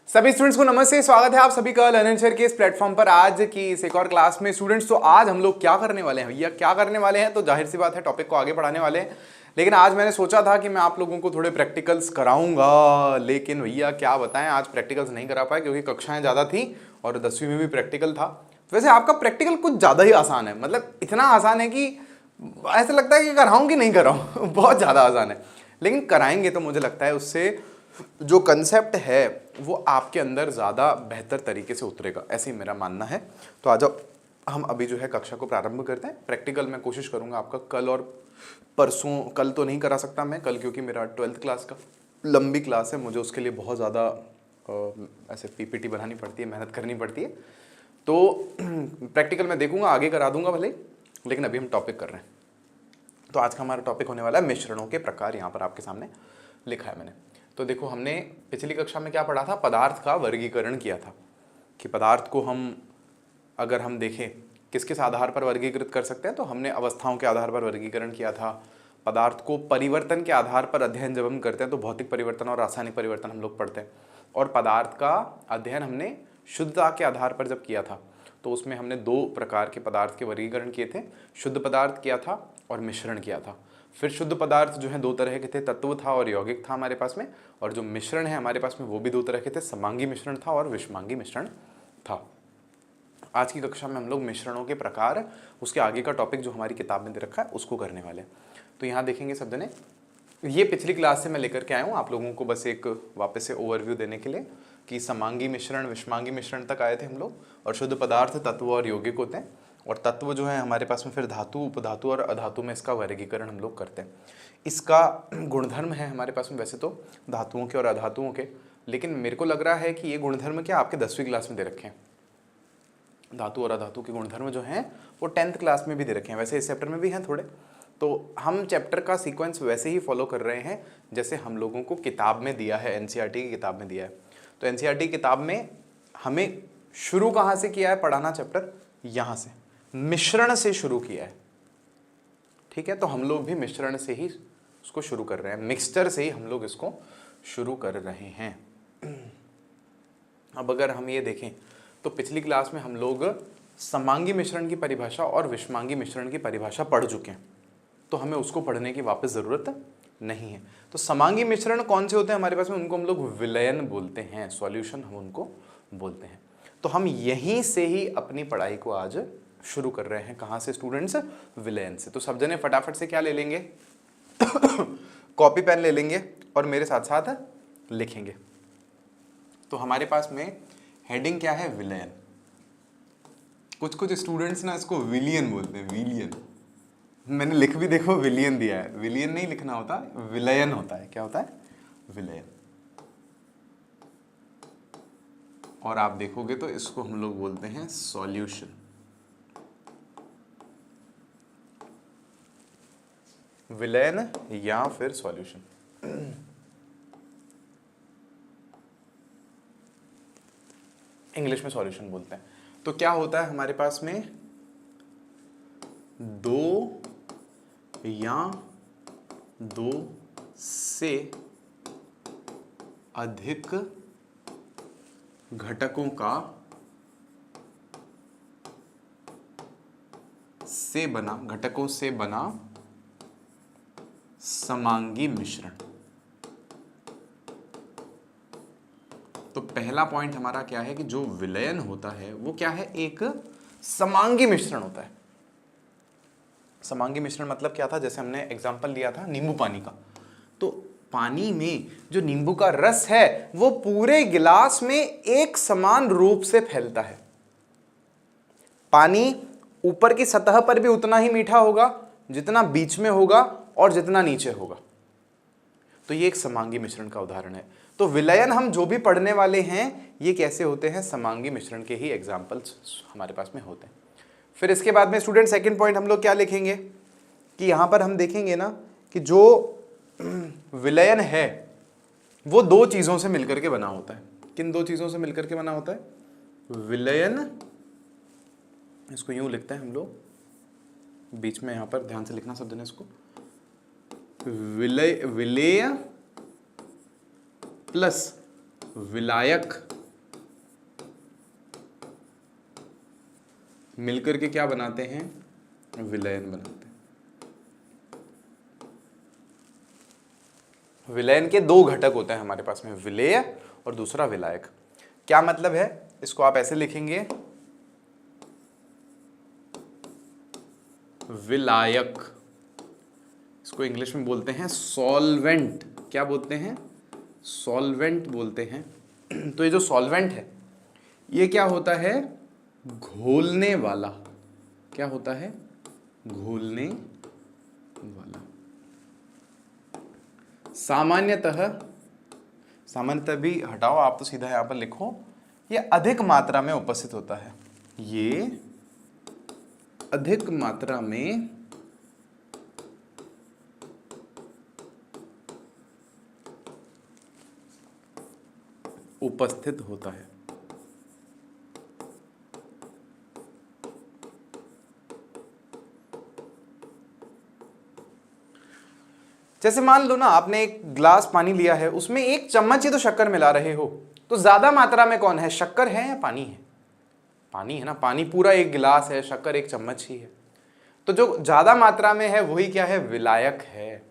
सभी स्टूडेंट्स को नमस्ते, स्वागत है आप सभी का लर्न शेयर के इस प्लेटफॉर्म पर आज की इस एक और क्लास में। स्टूडेंट्स, तो आज हम लोग क्या करने वाले हैं भैया, क्या करने वाले हैं? तो जाहिर सी बात है टॉपिक को आगे बढ़ाने वाले हैं, लेकिन आज मैंने सोचा था कि मैं आप लोगों को थोड़े प्रैक्टिकल्स कराऊंगा, लेकिन भैया क्या बताएं, आज प्रैक्टिकल्स नहीं करा पाए क्योंकि कक्षाएं ज़्यादा थी और 10वीं में भी प्रैक्टिकल था। वैसे आपका प्रैक्टिकल कुछ ज़्यादा ही आसान है, मतलब इतना आसान है कि ऐसा लगता है कि कराऊँ कि नहीं कराऊँ बहुत ज़्यादा आसान है, लेकिन कराएंगे तो मुझे लगता है उससे जो कंसेप्ट है वो आपके अंदर ज़्यादा बेहतर तरीके से उतरेगा, ऐसे ही मेरा मानना है। तो आज हम अभी जो है कक्षा को प्रारंभ करते हैं। प्रैक्टिकल मैं कोशिश करूंगा आपका कल और परसों, कल तो नहीं करा सकता मैं कल क्योंकि मेरा 12th क्लास का लंबी क्लास है, मुझे उसके लिए बहुत ज़्यादा ऐसे पीपीटी बनानी पड़ती है, मेहनत करनी पड़ती है। तो प्रैक्टिकल मैं देखूंगा, आगे करा दूंगा भले, लेकिन अभी हम टॉपिक कर रहे हैं। तो आज का हमारा टॉपिक होने वाला है मिश्रणों के प्रकार। यहाँ पर आपके सामने लिखा है मैंने। तो देखो, हमने पिछली कक्षा में क्या पढ़ा था, पदार्थ का वर्गीकरण किया था कि पदार्थ को अगर हम देखें किस किस आधार पर वर्गीकृत कर सकते हैं, तो हमने अवस्थाओं के आधार पर वर्गीकरण किया था। पदार्थ को परिवर्तन के आधार पर अध्ययन जब हम करते हैं तो भौतिक परिवर्तन और रासायनिक परिवर्तन हम लोग पढ़ते हैं, और पदार्थ का अध्ययन हमने शुद्धता के आधार पर जब किया था तो उसमें हमने दो प्रकार के पदार्थ के वर्गीकरण किए थे, शुद्ध पदार्थ किया था और मिश्रण किया था। फिर शुद्ध पदार्थ जो है दो तरह के थे, तत्व था और यौगिक था हमारे पास में, और जो मिश्रण है हमारे पास में वो भी दो तरह के थे, समांगी मिश्रण था और विषमांगी मिश्रण था। आज की कक्षा में हम लोग मिश्रणों के प्रकार, उसके आगे का टॉपिक जो हमारी किताब में दे रखा है उसको करने वाले हैं। तो यहाँ देखेंगे सब जने, ये पिछली क्लास से मैं लेकर के आया हूँ आप लोगों को, बस एक वापस से ओवरव्यू देने के लिए कि समांगी मिश्रण विषमांगी मिश्रण तक आए थे हम लोग, और शुद्ध पदार्थ तत्व और यौगिक होते हैं, और तत्व जो है हमारे पास में फिर धातु, उपधातु और अधातु में इसका वर्गीकरण हम लोग करते हैं। इसका गुणधर्म है हमारे पास में वैसे तो धातुओं के और अधातुओं के, लेकिन मेरे को लग रहा है कि ये गुणधर्म क्या आपके 10वीं क्लास में दे रखे हैं। धातु और अधातु के गुणधर्म जो हैं वो 10th क्लास में भी दे रखे हैं, वैसे इस चैप्टर में भी हैं थोड़े। तो हम चैप्टर का सीक्वेंस वैसे ही फॉलो कर रहे हैं जैसे हम लोगों को किताब में दिया है, एनसीईआरटी की किताब में दिया है। तो एनसीईआरटी किताब में हमें शुरू कहाँ से किया है पढ़ाना चैप्टर, यहाँ से मिश्रण से शुरू किया है, ठीक है। तो हम लोग भी मिश्रण से ही उसको शुरू कर रहे हैं, मिक्सचर से ही हम लोग इसको शुरू कर रहे हैं। अब अगर हम ये देखें तो पिछली क्लास में हम लोग समांगी मिश्रण की परिभाषा और विषमांगी मिश्रण की परिभाषा पढ़ चुके हैं, तो हमें उसको पढ़ने की वापस ज़रूरत नहीं है। तो समांगी मिश्रण कौन से होते हैं हमारे पास में, उनको हम लोग विलयन बोलते हैं, सॉल्यूशन हम उनको बोलते हैं। तो हम यहीं से ही अपनी पढ़ाई को आज शुरू कर रहे हैं। कहाँ से स्टूडेंट्स? विलयन से। तो सब जने फटाफट से क्या ले लेंगे कॉपी पेन ले लेंगे और मेरे साथ साथ लिखेंगे। तो हमारे पास में हेडिंग क्या है, विलयन। कुछ स्टूडेंट्स ना इसको विलियन बोलते हैं, विलियन। मैंने लिख भी देखो विलियन दिया है, विलियन नहीं लिखना होता, विलयन होता है। क्या होता है? विलयन। और आप देखोगे तो इसको हम लोग बोलते हैं सॉल्यूशन। विलयन या फिर सॉल्यूशन। इंग्लिश में सॉल्यूशन बोलते हैं। तो क्या होता है हमारे पास में, दो या दो से अधिक घटकों का घटकों से बना समांगी मिश्रण। तो पहला पॉइंट हमारा क्या है कि जो विलयन होता है वो क्या है, एक समांगी मिश्रण होता है। समांगी मिश्रण मतलब क्या था, जैसे हमने एग्जांपल लिया था नींबू पानी का, तो पानी में जो नींबू का रस है वो पूरे गिलास में एक समान रूप से फैलता है। पानी ऊपर की सतह पर भी उतना ही मीठा होगा जितना बीच में होगा और जितना नीचे होगा। तो ये एक समांगी मिश्रण का उदाहरण है। तो विलयन हम जो भी पढ़ने वाले हैं ये कैसे होते हैं, समांगी मिश्रण के ही एग्जाम्पल्स हमारे पास में होते हैं। फिर इसके बाद में स्टूडेंट सेकंड पॉइंट हम लोग क्या लिखेंगे कि यहां पर हम देखेंगे ना कि जो विलयन है वो दो चीजों से मिलकर के बना होता है। किन दो चीजों से मिलकर के बना होता है? विलयन, इसको यूं लिखते हैं हम लोग, बीच में यहां पर ध्यान से लिखना सब जने इसको, विलेय प्लस विलायक मिलकर के क्या बनाते हैं, विलयन बनाते हैं। विलयन के दो घटक होते हैं हमारे पास में, विलेय और दूसरा विलायक। क्या मतलब है, इसको आप ऐसे लिखेंगे, विलायक, इसको इंग्लिश में बोलते हैं सॉल्वेंट। क्या बोलते हैं, सॉल्वेंट बोलते हैं। तो ये जो सॉल्वेंट है ये क्या होता है, घोलने वाला। क्या होता है, घोलने वाला। सामान्यतः भी हटाओ, आप तो सीधा यहां पर लिखो, ये अधिक मात्रा में उपस्थित होता है। ये अधिक मात्रा में उपस्थित होता है। जैसे मान लो ना, आपने एक ग्लास पानी लिया है, उसमें 1 चम्मच ही तो शक्कर मिला रहे हो, तो ज्यादा मात्रा में कौन है, शक्कर है या पानी है, पानी है ना। पानी पूरा 1 गिलास है, शक्कर 1 चम्मच ही है। तो जो ज्यादा मात्रा में है वही क्या है, विलायक है।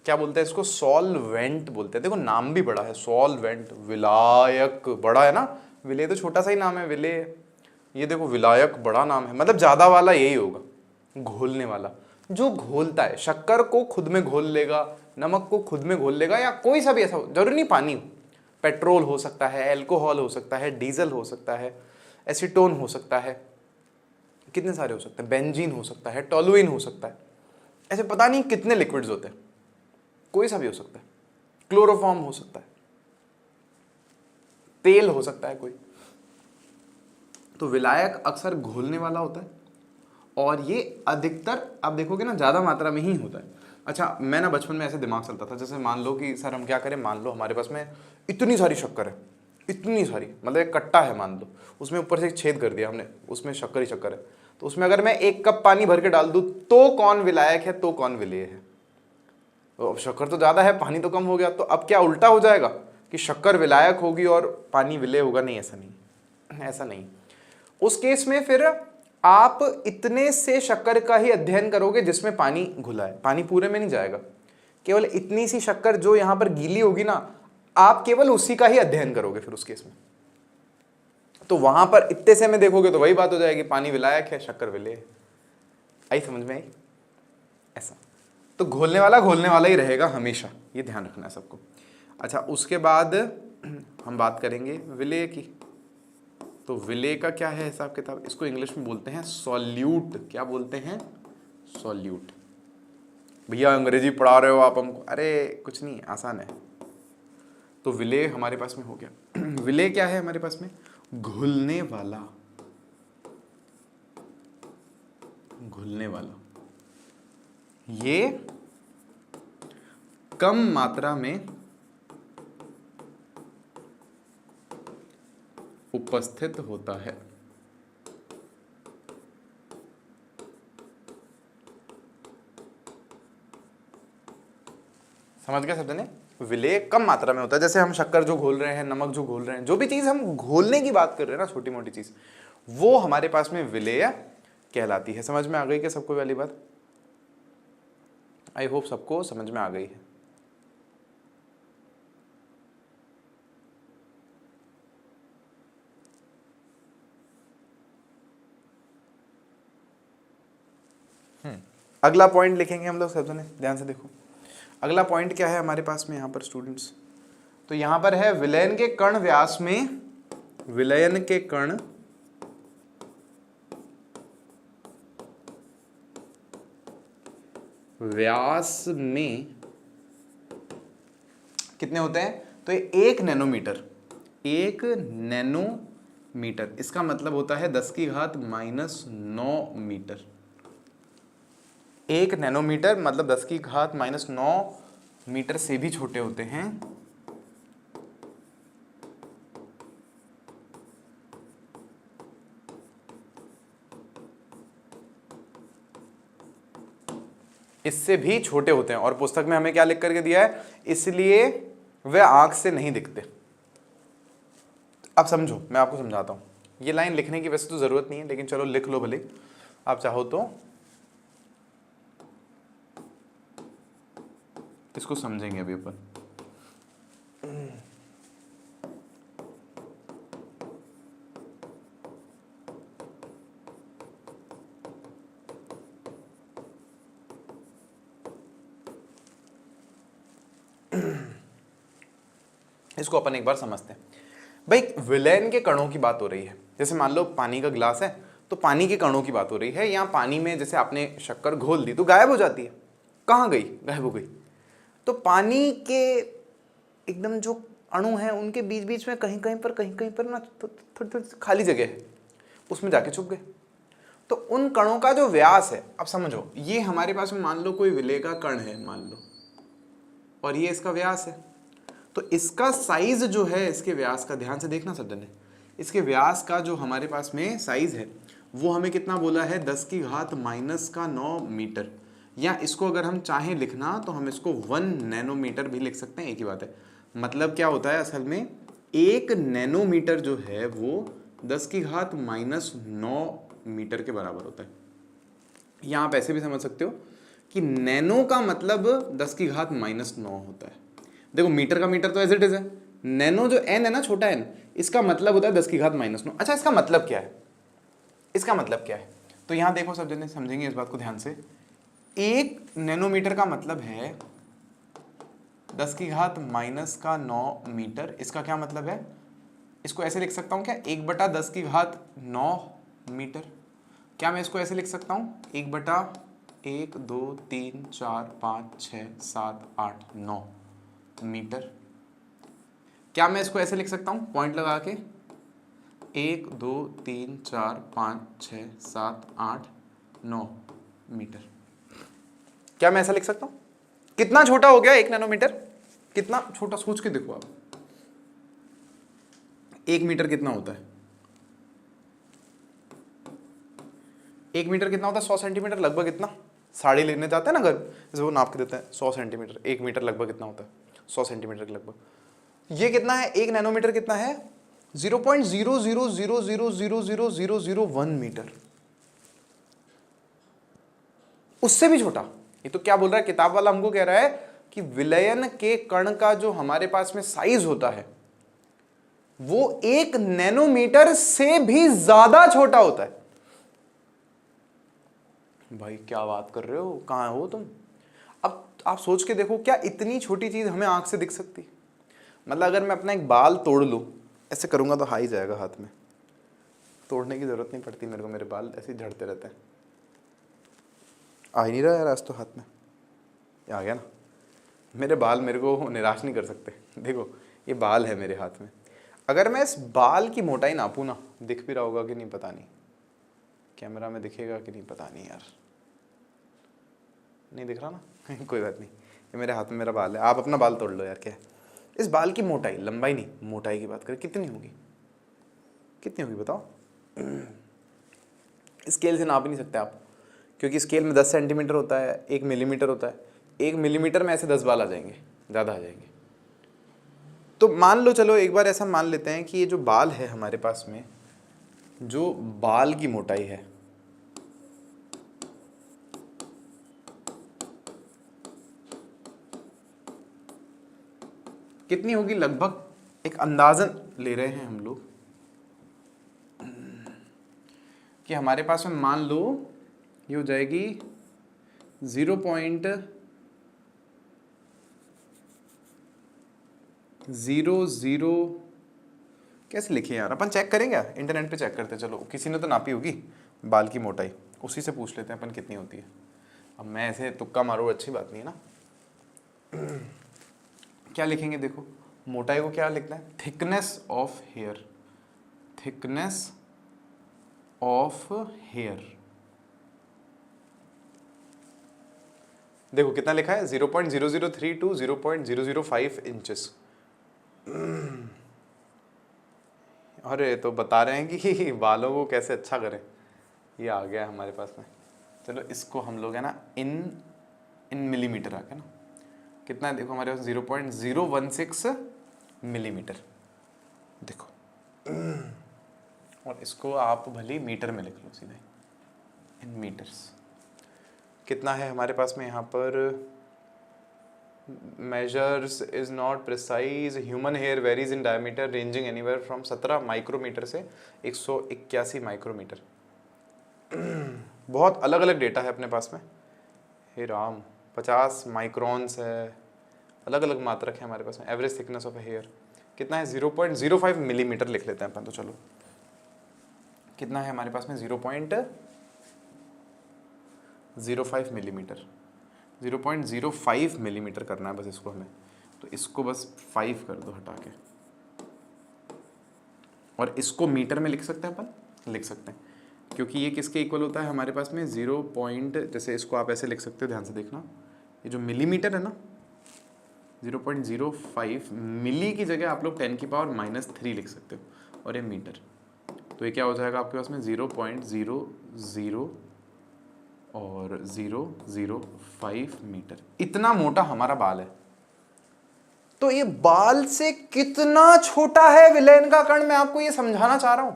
क्या बोलते हैं इसको, सॉल्वेंट बोलते हैं। देखो नाम भी बड़ा है, सॉल्वेंट, विलायक बड़ा है ना, विलेय तो छोटा सा ही नाम है, विलेय। ये देखो विलायक बड़ा नाम है, मतलब ज्यादा वाला यही होगा, घोलने वाला। जो घोलता है, शक्कर को खुद में घोल लेगा, नमक को खुद में घोल लेगा, या कोई सा भी ऐसा, जरूरी नहीं पानी हो, पेट्रोल हो सकता है, एल्कोहल हो सकता है, डीजल हो सकता है, एसीटोन हो सकता है, कितने सारे हो सकते हैं, बेंजीन हो सकता है, टोलुइन हो सकता है, ऐसे पता नहीं कितने लिक्विड्स होते हैं, कोई सा भी हो सकता है, क्लोरोफॉर्म हो सकता है, तेल हो सकता है कोई। तो विलायक अक्सर घोलने वाला होता है, और ये अधिकतर आप देखोगे ना ज़्यादा मात्रा में ही होता है। अच्छा, मैं ना बचपन में ऐसे दिमाग चलता था, जैसे मान लो कि सर हम क्या करें, मान लो हमारे पास में इतनी सारी शक्कर है, इतनी सारी, मतलब एक कट्टा है मान लो, उसमें ऊपर से एक छेद कर दिया हमने, उसमें शक्कर ही शक्कर है, तो उसमें अगर मैं 1 कप पानी भर के डाल दूँ तो कौन विलायक है, तो कौन विलेय है। तो अब शक्कर तो ज़्यादा है, पानी तो कम हो गया, तो अब क्या उल्टा हो जाएगा कि शक्कर विलायक होगी और पानी विलेय होगा, नहीं ऐसा नहीं, ऐसा नहीं। उस केस में फिर आप इतने से शक्कर का ही अध्ययन करोगे जिसमें पानी घुला है, पानी पूरे में नहीं जाएगा, केवल इतनी सी शक्कर जो यहां पर गीली होगी ना, आप केवल उसी का ही अध्ययन करोगे फिर उस केस में। तो वहां पर इतने से में देखोगे तो वही बात हो जाएगी, पानी विलायक है, शक्कर विलेय है। आई समझ में आई, ऐसा। तो घोलने वाला ही रहेगा हमेशा, ये ध्यान रखना है सबको। अच्छा, उसके बाद हम बात करेंगे विलेय की। तो विलेय का क्या है हिसाब किताब, इसको इंग्लिश में बोलते हैं सॉल्यूट। क्या बोलते हैं, सॉल्यूट। भैया अंग्रेजी पढ़ा रहे हो आप हमको, अरे कुछ नहीं, आसान है। तो विलेय हमारे पास में हो गया। विलेय क्या है हमारे पास में, घुलने वाला, घुलने वाला। ये कम मात्रा में उपस्थित होता है। समझ गए सब जने, विलेय कम मात्रा में होता है। जैसे हम शक्कर जो घोल रहे हैं, नमक जो घोल रहे हैं, जो भी चीज हम घोलने की बात कर रहे हैं ना, छोटी मोटी चीज, वो हमारे पास में विलेय कहलाती है। समझ में आ गई क्या सबको वाली बात, आई होप सबको समझ में आ गई है। अगला पॉइंट लिखेंगे हम लोग, सब जने ध्यान से देखो। अगला पॉइंट क्या है हमारे पास में यहाँ पर स्टूडेंट्स, तो यहाँ पर है विलयन के कण व्यास में, विलयन के कण व्यास में कितने होते हैं, तो ये 1 नैनोमीटर, 1 नैनोमीटर, इसका मतलब होता है 10⁻⁻⁹ मीटर। 1 नैनोमीटर मतलब 10⁻⁻⁹ मीटर से भी छोटे होते हैं। इससे भी छोटे होते हैं, और पुस्तक में हमें क्या लिख करके दिया है, इसलिए वे आंख से नहीं दिखते। अब समझो, मैं आपको समझाता हूं। ये लाइन लिखने की वैसे तो ज़रूरत नहीं है, लेकिन चलो लिख लो भले, आप चाहो तो इसको समझेंगे अभी अपन। इसको अपन एक बार समझते हैं। भाई विलेन के कणों की बात हो रही है, जैसे मान लो पानी का गिलास है तो पानी के कणों की बात हो रही है। यहाँ पानी में जैसे आपने शक्कर घोल दी तो गायब हो जाती है, कहाँ गई, गायब हो गई। तो पानी के एकदम जो अणु हैं उनके बीच बीच में कहीं कहीं पर ना थोड़ी थोड़ी खाली जगह है, उसमें जाके छुप गए। तो उन कणों का जो व्यास है, अब समझो ये हमारे पास में मान लो कोई विलेय का कण है मान लो, और ये इसका व्यास है, तो इसका साइज जो है इसके व्यास का, ध्यान से देखना सब जने, इसके व्यास का जो हमारे पास में साइज है वो हमें कितना बोला है, 10⁻⁹ मीटर। या इसको अगर हम चाहें लिखना तो हम इसको 1 नैनोमीटर भी लिख सकते हैं, एक ही बात है। मतलब क्या होता है असल में, 1 नैनोमीटर जो है वो 10⁻⁹ मीटर के बराबर होता है। या आप ऐसे भी समझ सकते हो कि नैनो का मतलब 10⁻⁹ होता है। देखो मीटर का मीटर तो एज इट इज है, नैनो जो एन है ना, छोटा एन, इसका मतलब होता है 10⁻⁹। अच्छा इसका मतलब क्या है, इसका मतलब क्या है, तो यहां देखो सब जने समझेंगे इस बात को ध्यान से। 1 नैनोमीटर का मतलब है 10⁻⁹ मीटर। इसका क्या मतलब है, इसको ऐसे लिख सकता हूं क्या, 1/10⁹ मीटर। क्या मैं इसको ऐसे लिख सकता हूं, 1/1 2 3 4 5 6 7 8 9 मीटर। क्या मैं इसको ऐसे लिख सकता हूं पॉइंट लगा के, 1 2 3 4 5 6 7 8 9 मीटर। क्या मैं ऐसा लिख सकता हूं, कितना छोटा हो गया 1 नैनोमीटर, कितना छोटा, सोच के देखो आप। 1 मीटर कितना होता है, 1 मीटर कितना होता है, 100 सेंटीमीटर लगभग। इतना साड़ी लेने जाते हैं ना घर, जैसे वो नाप के देते हैं 100 सेंटीमीटर, 1 मीटर लगभग कितना होता है, 100 सेंटीमीटर के लगभग। ये कितना है, 1 नैनोमीटर कितना है, 0.0000000001 मीटर, उससे भी छोटा। ये तो क्या बोल रहा है किताब वाला, हमको कह रहा है कि विलयन के कण का जो हमारे पास में साइज होता है वो 1 नैनोमीटर से भी ज्यादा छोटा होता है। भाई क्या बात कर रहे हो, कहाँ हो तुम। अब आप सोच के देखो, क्या इतनी छोटी चीज हमें आंख से दिख सकती, मतलब अगर मैं अपना एक बाल तोड़ लूं, ऐसे करूंगा तो हाई जाएगा हाथ में, तोड़ने की जरूरत नहीं पड़ती मेरे को, मेरे बाल ऐसे ही झड़ते रहते हैं। आ ही नहीं रहा यार आज तो हाथ में, ये आ गया ना। मेरे बाल मेरे को निराश नहीं कर सकते। देखो ये बाल है मेरे हाथ में, अगर मैं इस बाल की मोटाई नापूं ना, दिख भी रहा होगा कि नहीं पता नहीं, कैमरा में दिखेगा कि नहीं पता नहीं यार, नहीं दिख रहा ना कोई बात नहीं, ये मेरे हाथ में मेरा बाल है। आप अपना बाल तोड़ लो यार, क्या है इस बाल की मोटाई, लंबाई नहीं मोटाई की बात करें, कितनी होगी, कितनी होगी बताओ। स्केल से नाप ही नहीं सकते आप, क्योंकि स्केल में 10 सेंटीमीटर होता है, 1 मिलीमीटर होता है, 1 मिलीमीटर में ऐसे 10 बाल आ जाएंगे, ज़्यादा आ जाएंगे। तो मान लो, चलो एक बार ऐसा मान लेते हैं कि ये जो बाल है हमारे पास में, जो बाल की मोटाई है कितनी होगी, लगभग एक अंदाजन ले रहे हैं हम लोग कि हमारे पास में मान लो ये हो जाएगी 0.00, कैसे लिखे यार, अपन चेक करेंगे इंटरनेट पे चेक करते हैं। चलो किसी ने तो नापी होगी बाल की मोटाई, उसी से पूछ लेते हैं अपन कितनी होती है। अब मैं ऐसे तुक्का मारूँ अच्छी बात नहीं है ना। क्या लिखेंगे, देखो मोटाई को क्या लिखना है, thickness of hair, thickness of hair. देखो कितना लिखा है, 0.0032 to 0.005 इंचेस। अरे तो बता रहे हैं कि बालों को कैसे अच्छा करें, ये आ गया हमारे पास में। चलो इसको हम लोग है ना इन मिलीमीटर आ गया ना, कितना है देखो हमारे पास 0.016 मिलीमीटर। देखो और इसको आप भले मीटर में लिख लो सीधे, इन मीटर्स। कितना है हमारे पास में यहाँ पर, measures is not precise, human hair varies in diameter ranging anywhere from 17 micrometre से 181 माइक्रोमीटर। बहुत अलग अलग डेटा है अपने पास में। हे राम, 50 माइक्रोन्स है, अलग अलग मात्रक है हमारे पास में। एवरेज थिकनेस ऑफ हेयर कितना है, 0.05 मिलीमीटर लिख लेते हैं अपन तो। चलो कितना है हमारे पास में, 0.05 मिलीमीटर। 0.05 मिलीमीटर करना है बस इसको हमें, तो इसको बस 5 कर दो हटा के, और इसको मीटर में लिख सकते हैं अपन, लिख सकते हैं, क्योंकि ये किसके इक्वल होता है हमारे पास में, 0 पॉइंट, जैसे इसको आप ऐसे लिख सकते हो, ध्यान से देखना, ये जो मिलीमीटर है ना, 0.05 मिली की जगह आप लोग 10⁻³ लिख सकते हो, और ये मीटर, तो ये क्या हो जाएगा आपके पास में, 0.00 और 005 मीटर। इतना मोटा हमारा बाल है। तो ये बाल से कितना छोटा है विलेन का कण, मैं आपको ये समझाना चाह रहा हूं।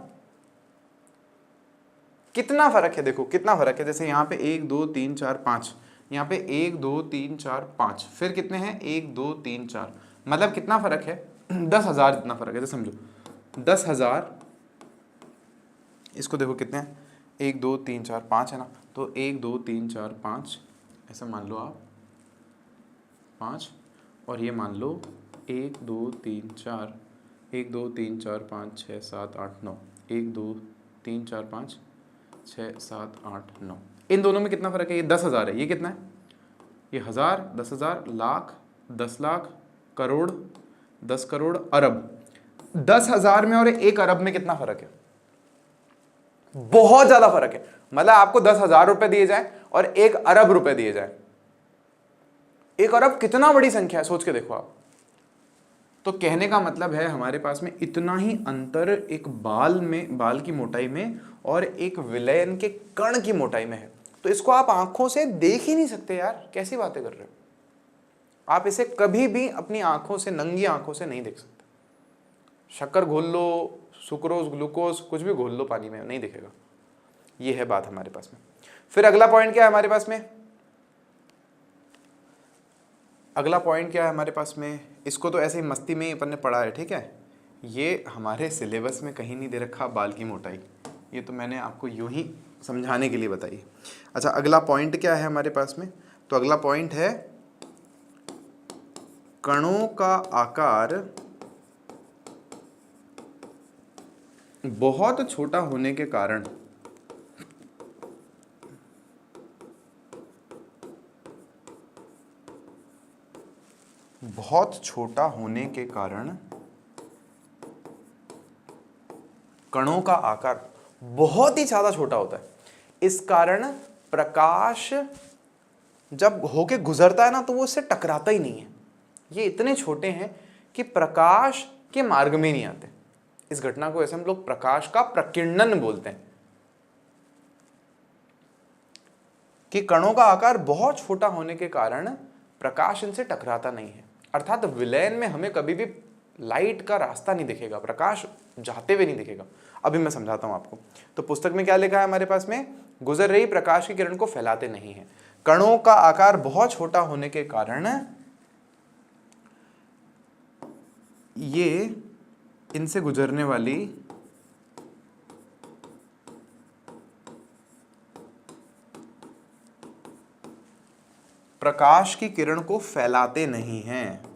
कितना फर्क है, देखो कितना फर्क है। जैसे यहाँ पे 1 2 3 4 5, यहाँ पे 1 2 3 4 5, फिर कितने हैं, 1 2 3 4, मतलब कितना फर्क है, 10,000 इतना फर्क है। जैसे समझो 10,000, इसको देखो कितने हैं, 1 2 3 4 5 है ना, तो 1 2 3 4 5 ऐसा मान लो आप 5, और ये मान लो 1 2 3 4, 1 2 3 4 5 6 7 8 9, 1 2 3 4 5 6 7 8 9, इन दोनों में कितना फर्क है, ये 10,000 है, ये कितना है, ये 1000, 10,000, लाख, 10 लाख, करोड़, 10 करोड़, अरब। 10,000 में और 1 अरब में कितना फर्क है, बहुत ज्यादा फर्क है। मतलब आपको 10,000 रुपए दिए जाए और 1 अरब रुपए दिए जाए, 1 अरब कितना बड़ी संख्या है, सोच के देखो आप। तो कहने का मतलब है हमारे पास में इतना ही अंतर एक बाल में, बाल की मोटाई में, और एक विलयन के कण की मोटाई में है। तो इसको आप आंखों से देख ही नहीं सकते यार, कैसी बातें कर रहे हो आप। इसे कभी भी अपनी आंखों से, नंगी आंखों से नहीं देख सकते। शक्कर घोल लो, सुक्रोज, ग्लूकोज, कुछ भी घोल लो पानी में, नहीं दिखेगा। ये है बात हमारे पास में। फिर अगला पॉइंट क्या है हमारे पास में, अगला पॉइंट क्या है हमारे पास में, इसको तो ऐसे ही मस्ती में ही अपन ने पढ़ा है, ठीक है। ये हमारे सिलेबस में कहीं नहीं दे रखा बाल की मोटाई, ये तो मैंने आपको यूं ही समझाने के लिए बताई। अच्छा, अगला पॉइंट क्या है हमारे पास में, तो अगला पॉइंट है कणों का आकार बहुत छोटा होने के कारण कणों का आकार बहुत ही ज्यादा छोटा होता है। इस कारण प्रकाश जब होके गुजरता है ना, तो वो उससे टकराता ही नहीं है। ये इतने छोटे हैं कि प्रकाश के मार्ग में नहीं आते। इस घटना को ऐसे हम लोग प्रकाश का प्रकीर्णन बोलते हैं, कि कणों का आकार बहुत छोटा होने के कारण प्रकाश इनसे टकराता नहीं है। अर्थात विलयन में हमें कभी भी लाइट का रास्ता नहीं दिखेगा, प्रकाश जाते हुए नहीं दिखेगा। अभी मैं समझाता हूं आपको। तो पुस्तक में क्या लिखा है हमारे पास में, गुजर रही प्रकाश की किरण को फैलाते नहीं है। कणों का आकार बहुत छोटा होने के कारण ये इनसे गुजरने वाली प्रकाश की किरण को फैलाते नहीं हैं।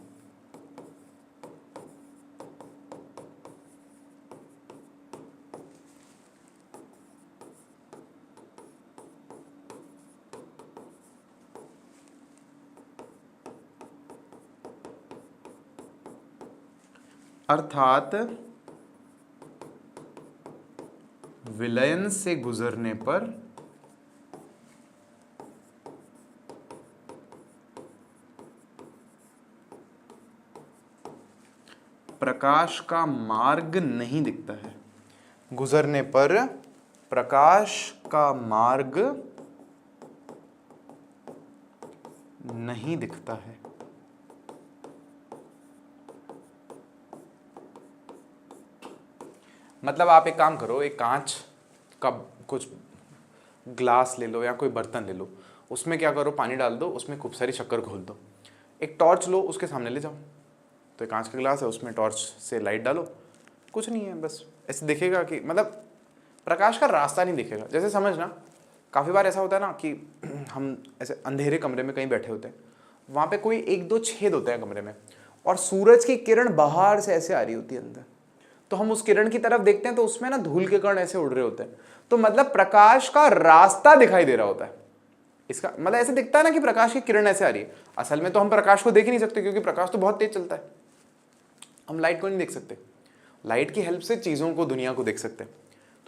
अर्थात विलयन से गुजरने पर प्रकाश का मार्ग नहीं दिखता है। गुजरने पर प्रकाश का मार्ग नहीं दिखता है। मतलब आप एक काम करो, एक कांच का कुछ ग्लास ले लो या कोई बर्तन ले लो, उसमें क्या करो, पानी डाल दो, उसमें खूब सारी शक्कर घोल दो, एक टॉर्च लो, उसके सामने ले जाओ, तो एक कांच का गिलास है, उसमें टॉर्च से लाइट डालो, कुछ नहीं है, बस ऐसे दिखेगा कि मतलब प्रकाश का रास्ता नहीं दिखेगा। जैसे समझना, काफ़ी बार ऐसा होता है ना कि हम ऐसे अंधेरे कमरे में कहीं बैठे होते हैं, वहाँ पे कोई एक दो छेद होते हैं कमरे में, और सूरज की किरण बाहर से ऐसे आ रही होती है अंदर, तो हम उस किरण की तरफ देखते हैं तो उसमें ना धूल के कण ऐसे उड़ रहे होते हैं, तो मतलब प्रकाश का रास्ता दिखाई दे रहा होता है। इसका मतलब ऐसे दिखता है ना कि प्रकाश की किरण ऐसे आ रही है, असल में तो हम प्रकाश को देख ही नहीं सकते क्योंकि प्रकाश तो बहुत तेज चलता है, हम लाइट को नहीं देख सकते। लाइट की हेल्प से चीज़ों को, दुनिया को देख सकते हैं,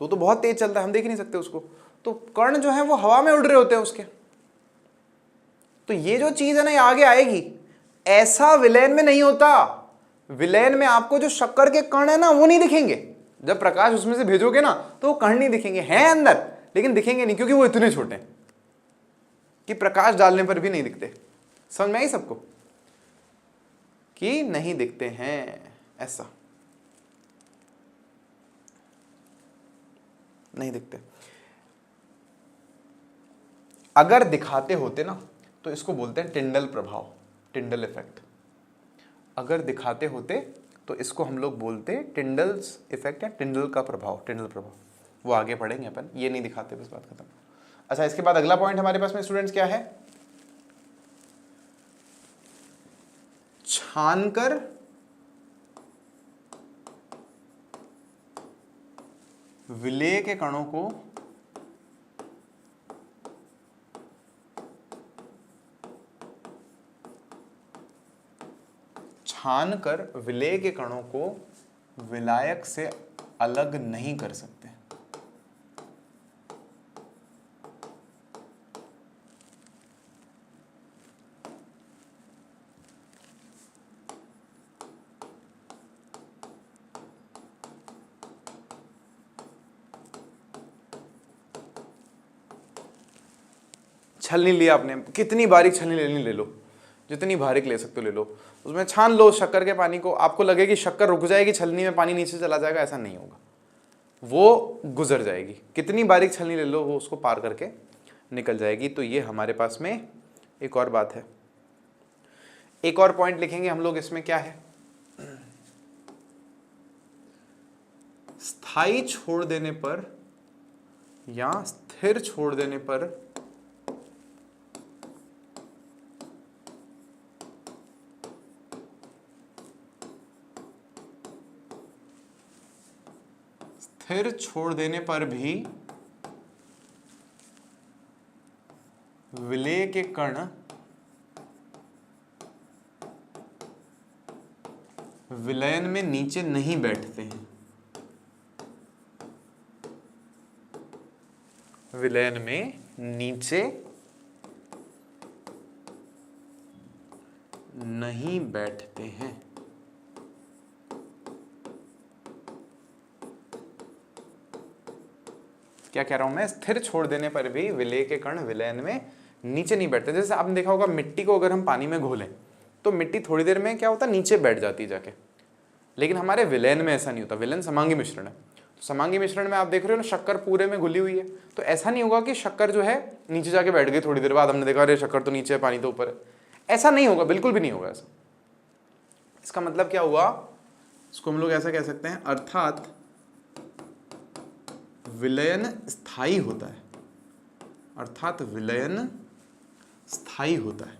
तो बहुत तेज चलता है, हम देख ही नहीं सकते उसको। तो कण जो है वो हवा में उड़ रहे होते हैं उसके, तो ये जो चीज़ है ना ये आगे आएगी, ऐसा विलयन में नहीं होता। विलयन में आपको जो शक्कर के कण है ना वो नहीं दिखेंगे, जब प्रकाश उसमें से भेजोगे ना तो वो कण नहीं दिखेंगे, हैं अंदर लेकिन दिखेंगे नहीं, क्योंकि वो इतने छोटे हैं कि प्रकाश डालने पर भी नहीं दिखते। समझ में आई सबको कि नहीं दिखते हैं, ऐसा नहीं दिखते। अगर दिखाते होते ना तो इसको बोलते हैं टिंडल प्रभाव, टिंडल इफेक्ट। अगर दिखाते होते तो इसको हम लोग बोलते टिंडल्स इफेक्ट या टिंडल का प्रभाव, टिंडल प्रभाव। वो आगे पढ़ेंगे अपन, ये नहीं दिखाते, बस बात खत्म। अच्छा, इसके बाद अगला पॉइंट हमारे पास में स्टूडेंट्स क्या है, छानकर विलेय के कणों को छानकर विलेय के कणों को विलायक से अलग नहीं कर सकते। छलनी लिया आपने, कितनी बारीक छलनी लेनी ले लो, जितनी बारीक ले सकते हो ले लो, उसमें छान लो शक्कर के पानी को, आपको लगे कि शक्कर रुक जाएगी छलनी में, पानी नीचे चला जाएगा, ऐसा नहीं होगा, वो गुजर जाएगी। कितनी बारीक छलनी ले लो वो उसको पार करके निकल जाएगी। तो ये हमारे पास में एक और बात है, एक और पॉइंट लिखेंगे हम लोग इसमें, क्या है, स्थायी छोड़ देने पर या स्थिर छोड़ देने पर स्थिर छोड़ देने पर भी विलेय के कण विलयन में नीचे नहीं बैठते हैं, विलयन में नीचे नहीं बैठते हैं। क्या कह रहा हूं मैं, स्थिर छोड़ देने पर भी विलेय के कण विलयन में नीचे नहीं बैठते। जैसे आपने देखा होगा मिट्टी को अगर हम पानी में घोलें तो मिट्टी थोड़ी देर में क्या होता है, नीचे बैठ जाती है जाके, लेकिन हमारे विलयन में ऐसा नहीं होता। विलयन समांगी मिश्रण है, तो समांगी मिश्रण में आप देख रहे हो ना शक्कर पूरे में घुली हुई है, तो ऐसा नहीं होगा कि शक्कर जो है नीचे जाके बैठ गई, थोड़ी देर बाद हमने देखा अरे शक्कर तो नीचे है पानी तो ऊपर है, ऐसा नहीं होगा, बिल्कुल भी नहीं होगा ऐसा। इसका मतलब क्या हुआ, इसको हम लोग ऐसा कह सकते हैं, अर्थात विलयन स्थायी होता है, अर्थात विलयन स्थायी होता है।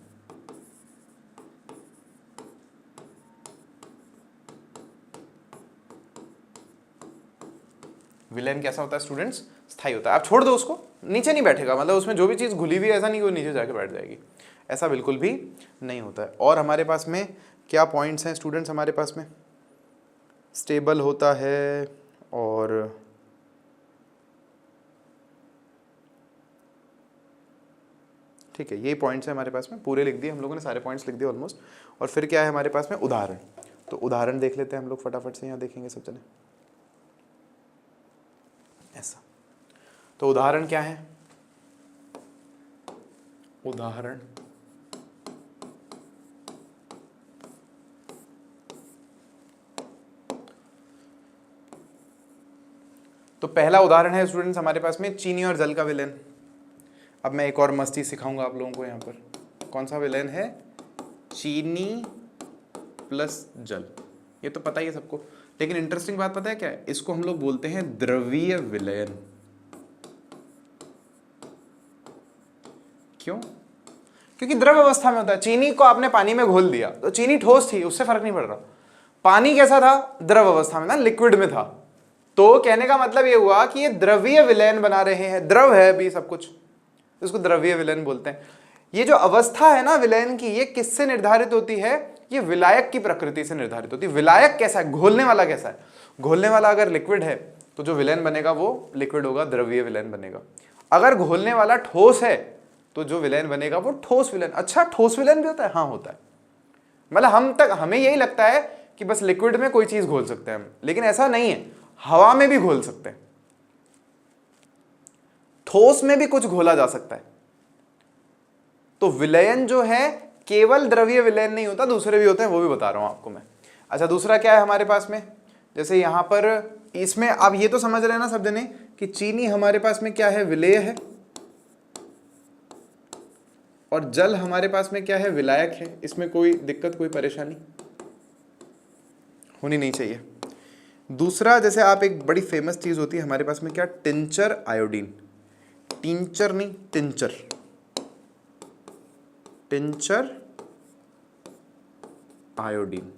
विलयन कैसा होता है स्टूडेंट्स, स्थायी होता है। आप छोड़ दो उसको, नीचे नहीं बैठेगा, मतलब उसमें जो भी चीज़ घुली हुई है ऐसा नहीं कि वो नीचे जाके बैठ जाएगी, ऐसा बिल्कुल भी नहीं होता है। और हमारे पास में क्या पॉइंट्स हैं स्टूडेंट्स, हमारे पास में स्टेबल होता है, और ठीक है, ये पॉइंट्स हैं हमारे पास में, पूरे लिख दिए हम लोगों ने, सारे पॉइंट्स लिख दिए ऑलमोस्ट। और फिर क्या है हमारे पास में, उदाहरण। तो उदाहरण देख लेते हैं हम लोग फटाफट से, यहाँ देखेंगे सब जने ऐसा। तो उदाहरण क्या है, उदाहरण तो पहला उदाहरण है स्टूडेंट्स हमारे पास में चीनी और जल का विलयन। अब मैं एक और मस्ती सिखाऊंगा आप लोगों को यहाँ पर। कौन सा विलयन है? चीनी प्लस जल। ये तो पता ही है सबको, लेकिन इंटरेस्टिंग बात पता है क्या है? इसको हम लोग बोलते हैं द्रवीय विलयन। क्यों? क्योंकि द्रव अवस्था में होता है। चीनी को आपने पानी में घोल दिया तो चीनी ठोस थी, उससे फर्क नहीं पड़ रहा। पानी कैसा था? द्रव अवस्था में था, लिक्विड में था। तो कहने का मतलब ये हुआ कि ये द्रवीय विलयन बना रहे हैं, द्रव है भी सब कुछ, इसको द्रवीय विलयन बोलते हैं। ये जो अवस्था है ना विलयन की, ये किससे निर्धारित होती है? ये विलायक की प्रकृति से निर्धारित होती है। विलायक कैसा है? घोलने वाला कैसा है? घोलने वाला अगर लिक्विड है तो जो विलयन बनेगा वो लिक्विड होगा, द्रवीय विलयन बनेगा। अगर घोलने वाला ठोस है तो जो विलयन बनेगा वो ठोस विलयन। अच्छा, ठोस विलयन भी होता है? हाँ होता है। मतलब हमें यही लगता है कि बस लिक्विड में कोई चीज घोल सकते हैं हम, लेकिन ऐसा नहीं है। हवा में भी घोल सकते हैं, ठोस में भी कुछ घोला जा सकता है। तो विलयन जो है केवल द्रवीय विलयन नहीं होता, दूसरे भी होते हैं, वो भी बता रहा हूं आपको मैं। अच्छा, दूसरा क्या है हमारे पास में? जैसे यहां पर इसमें आप ये तो समझ रहे हैं ना सब जने कि चीनी हमारे पास में क्या है? विलेय है। और जल हमारे पास में क्या है? विलायक है। इसमें कोई दिक्कत, कोई परेशानी होनी नहीं चाहिए। दूसरा, जैसे आप एक बड़ी फेमस चीज होती है हमारे पास में क्या? Tincture iodine. टिंचर नहीं, टिंचर। Tincture iodine.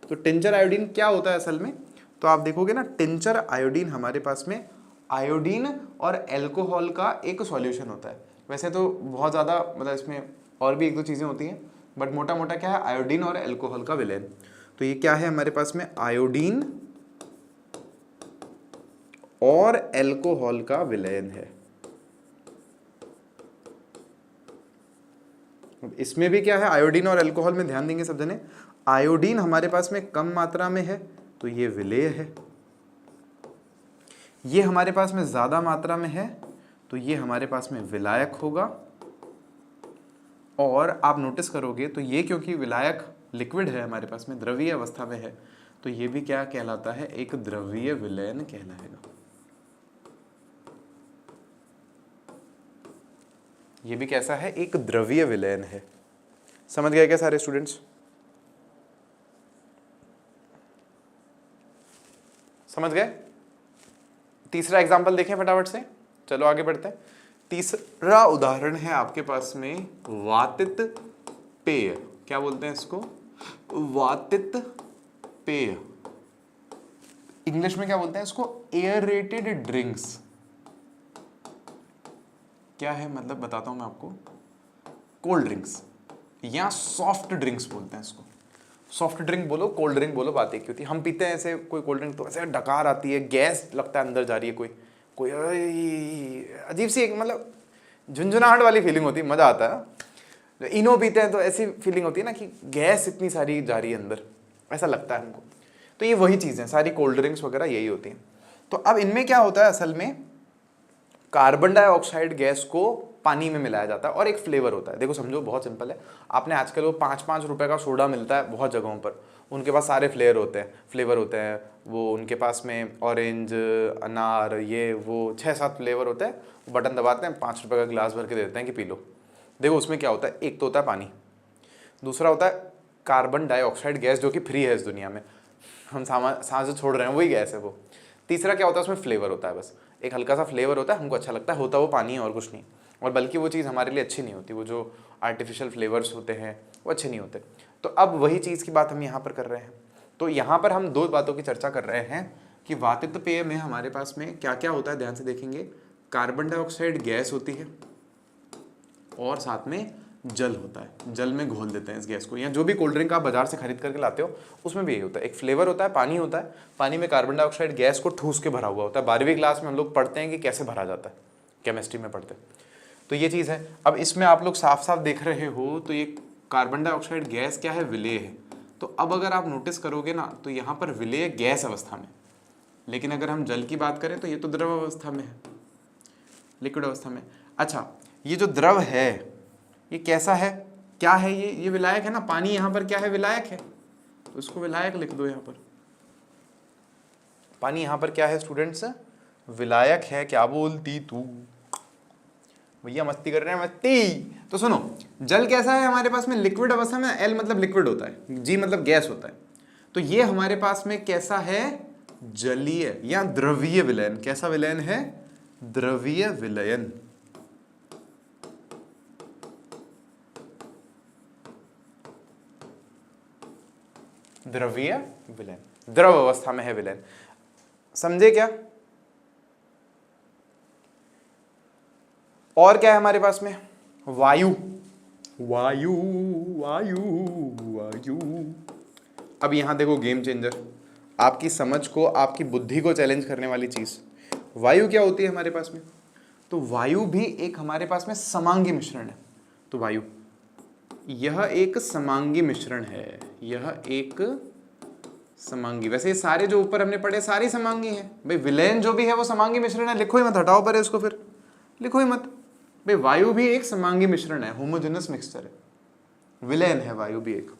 तो टिंचर आयोडीन क्या होता है असल में? तो आप देखोगे ना, टिंचर आयोडीन हमारे पास में आयोडीन और एल्कोहल का एक सॉल्यूशन होता है। वैसे तो बहुत ज़्यादा मतलब इसमें और भी एक दो चीज़ें होती हैं, बट मोटा मोटा क्या है? आयोडीन और एल्कोहल का विलयन। तो ये क्या है हमारे पास में? आयोडीन और एल्कोहल का विलयन है। इसमें भी क्या है? आयोडीन और एल्कोहल में ध्यान देंगे सब जने। आयोडीन हमारे पास में कम मात्रा में है तो ये विलेय है। ये हमारे पास में ज्यादा मात्रा में है तो ये हमारे पास में विलायक होगा। और आप नोटिस करोगे तो ये क्योंकि विलायक लिक्विड है हमारे पास में, द्रवीय अवस्था में है, तो ये भी क्या कहलाता है? एक द्रवीय विलयन कहलाएगा। ये भी कैसा है? एक द्रवीय विलयन है। समझ गए क्या सारे स्टूडेंट्स? समझ गए? तीसरा एग्जांपल देखें फटाफट से, चलो आगे बढ़ते हैं। तीसरा उदाहरण है आपके पास में वातित पेय। क्या बोलते हैं इसको? वातित पेय। इंग्लिश में क्या बोलते हैं इसको? Aerated drinks. क्या है मतलब बताता हूं मैं आपको। कोल्ड ड्रिंक्स या सॉफ्ट ड्रिंक्स बोलते हैं इसको। सॉफ्ट ड्रिंक बोलो, कोल्ड ड्रिंक बोलो, बात एक होती है। हम पीते हैं ऐसे कोई कोल्ड ड्रिंक तो ऐसे डकार आती है, गैस लगता है अंदर जा रही है, कोई अजीब सी एक मतलब झुंझुनाहट वाली फीलिंग होती है, मजा आता है। इनो पीते हैं तो ऐसी फीलिंग होती है ना कि गैस इतनी सारी जा रही है अंदर, ऐसा लगता है हमको। तो ये वही चीज़ें सारी कोल्ड ड्रिंक्स वगैरह यही होती हैं। तो अब इनमें क्या होता है असल में, कार्बन डाइऑक्साइड गैस को पानी में मिलाया जाता है और एक फ्लेवर होता है। देखो समझो, बहुत सिंपल है। आपने आजकल वो 5-5 रुपए का सोडा मिलता है बहुत जगहों पर, उनके पास सारे फ्लेवर होते हैं। वो उनके पास में ऑरेंज, अनार, ये वो 6-7 फ्लेवर होते हैं। बटन दबाते हैं, 5 रुपए का गिलास भर के देते हैं कि पी लो। देखो उसमें क्या होता है, एक तो होता है पानी, दूसरा होता है कार्बन डाइऑक्साइड गैस जो कि फ्री है इस दुनिया में, हम सांस छोड़ रहे हैं वही गैस है वो। तीसरा क्या होता है, उसमें फ्लेवर होता है, बस एक हल्का सा फ्लेवर होता है, हमको अच्छा लगता है, होता वो पानी है और कुछ नहीं। और बल्कि वो चीज़ हमारे लिए अच्छी नहीं होती, वो जो आर्टिफिशियल फ्लेवर्स होते हैं वो अच्छे नहीं होते। तो अब वही चीज़ की बात हम यहाँ पर कर रहे हैं। तो यहाँ पर हम दो बातों की चर्चा कर रहे हैं कि वातित पेय में हमारे पास में क्या क्या होता है, ध्यान से देखेंगे। कार्बन डाइऑक्साइड गैस होती है और साथ में जल होता है, जल में घोल देते हैं इस गैस को। या जो भी कोल्ड ड्रिंक आप बाजार से खरीद करके लाते हो उसमें भी यही होता है, एक फ्लेवर होता है, पानी होता है, पानी में कार्बन डाइऑक्साइड गैस को ठूस के भरा हुआ होता है। 12वीं क्लास में हम लोग पढ़ते हैं कि कैसे भरा जाता है, केमिस्ट्री में पढ़ते हैं। तो ये चीज़ है। अब इसमें आप लोग साफ साफ देख रहे हो तो ये कार्बन डाइऑक्साइड गैस क्या है, विलेय है। तो अब अगर आप नोटिस करोगे ना तो यहाँ पर विलेय गैस अवस्था में, लेकिन अगर हम जल की बात करें तो ये तो द्रव अवस्था में है, लिक्विड अवस्था में। अच्छा, ये जो द्रव है ये कैसा है, क्या है, ये विलायक है ना, पानी यहाँ पर क्या है, विलायक है, तो इसको विलायक लिख दो यहाँ पर। पानी यहाँ पर क्या है स्टूडेंट्स, विलायक है। क्या बोलती तू भैया, मस्ती कर रहे हैं मस्ती। तो सुनो, जल कैसा है हमारे पास में, लिक्विड अवस्था में। एल मतलब लिक्विड होता है, जी मतलब गैस होता है। तो ये हमारे पास में कैसा है, जलीय या द्रवीय विलयन। कैसा विलयन है, द्रवीय विलयन। द्रवीय विलयन, द्रव अवस्था में है विलयन। समझे क्या? और क्या है हमारे पास में, वायु। वायु वायु वायु। अब यहां देखो गेम चेंजर, आपकी समझ को, आपकी बुद्धि को चैलेंज करने वाली चीज। वायु क्या होती है हमारे पास में, तो वायु भी एक हमारे पास में समांगी मिश्रण है। तो वायु यह एक समांगी मिश्रण है, यह एक समांगी। वैसे ये सारे जो ऊपर हमने पढ़े सारी समांगी है भाई। विलयन जो भी है वो समांगी मिश्रण है। लिखो ही मत, हटाओ पर इसको, फिर लिखो ही मत भाई। वायु भी एक समांगी मिश्रण है, होमोजेनस मिक्सचर है, विलयन है वायु भी एक।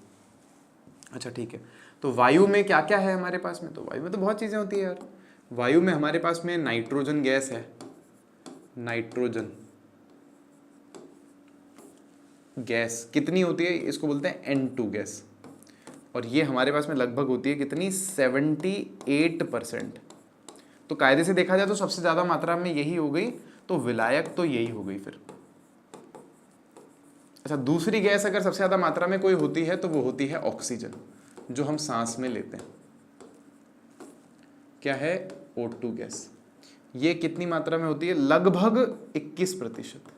अच्छा ठीक है, तो वायु में क्या क्या है हमारे पास में, तो वायु में तो बहुत चीजें होती है यार। वायु में हमारे पास में नाइट्रोजन गैस है, नाइट्रोजन गैस कितनी होती है, इसको बोलते हैं N2 गैस। और ये हमारे पास में लगभग होती है कितनी, 78%। तो कायदे से देखा जाए तो सबसे ज्यादा मात्रा में यही हो गई, तो विलायक तो यही हो गई फिर। अच्छा, दूसरी गैस अगर सबसे ज्यादा मात्रा में कोई होती है तो वो होती है ऑक्सीजन, जो हम सांस में लेते हैं। क्या है, O2 गैस। ये कितनी मात्रा में होती है, लगभग 21%।